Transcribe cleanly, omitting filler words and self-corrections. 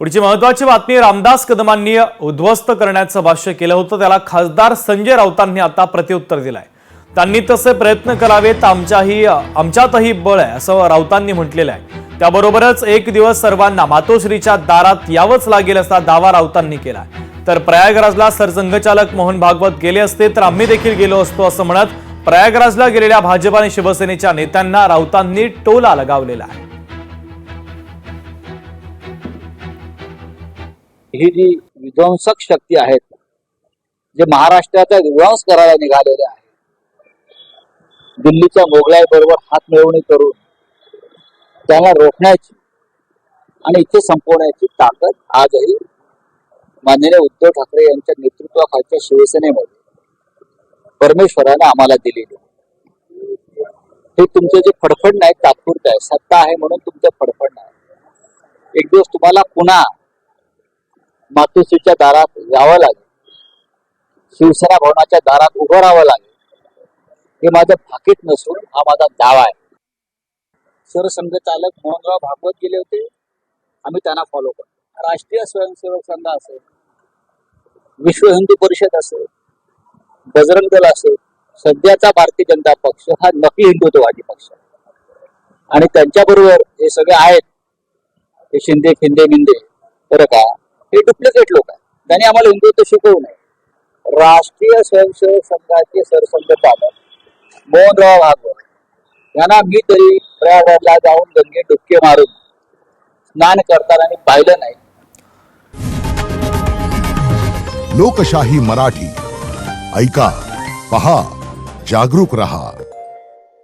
पुढची महत्त्वाची बातमी, रामदास कदमांनी उद्ध्वस्त करण्याचं भाष्य केलं होतं, त्याला खासदार संजय राऊतांनी आता प्रत्युत्तर दिलंय। त्यांनी तसे प्रयत्न करावेत, आमच्यातही बळ आहे असं राऊतांनी म्हटलेलं आहे। त्याबरोबरच एक दिवस सर्वांना मातोश्रीच्या दारात यावंच लागेल असा दावा राऊतांनी केला। तर प्रयागराजला सरसंघचालक मोहन भागवत गेले असते तर आम्ही देखील गेलो असतो असं म्हणत प्रयागराजला गेलेल्या भाजप आणि शिवसेनेच्या नेत्यांना राऊतांनी टोला लगावलेला आहे। ही जी विध्वंसक शक्ती आहेत, जे महाराष्ट्राचा विध्वंस करायला निघालेले आहेत, दिल्लीच्या मोगलाईबरोबर हात मिळवणी करून त्यांना रोखण्याची आणि इथे संपवण्याची ताकद आजही माननीय उद्धव ठाकरे यांच्या नेतृत्वाखालच्या शिवसेनेमध्ये परमेश्वराने आम्हाला दिलेली। हे तुमचे जे फडफड नाही तात्पुरतं आहे, सत्ता आहे म्हणून तुमचं फडफड नाही। एक दिवस तुम्हाला पुन्हा मातोश्रीच्या दारात यावं लागेल, शिवसेना भवनाच्या दारात उभं राहावं लागेल। हे माझं फाकीट नसून हा माझा दावा आहे। सरसंघचालक मोहनराव भागवत गेले होते, आम्ही त्यांना फॉलो करतो। राष्ट्रीय स्वयंसेवक संघ असेल, विश्व हिंदू परिषद असेल, बजरंग दल असेल, सध्याचा भारतीय जनता पक्ष हा नकली हिंदुत्ववादी पक्ष आणि त्यांच्याबरोबर हे सगळे आहेत, हे शिंदे खिंदे मिंदे, बरं का, हे डुप्लिकेट लोक आहेत। त्यांनी आम्हाला हिंदुत्व शिकवू नये। राष्ट्रीय स्वयंसेवक संघाचे सरसंघचालक मोहनराव भागवत यांना मी तरी प्रयागराजला जाऊन गंगेत डुबके मारून स्नान करताना पाहिलं नाही। लोकशाही मराठी ऐका, पहा, जागरूक रहा।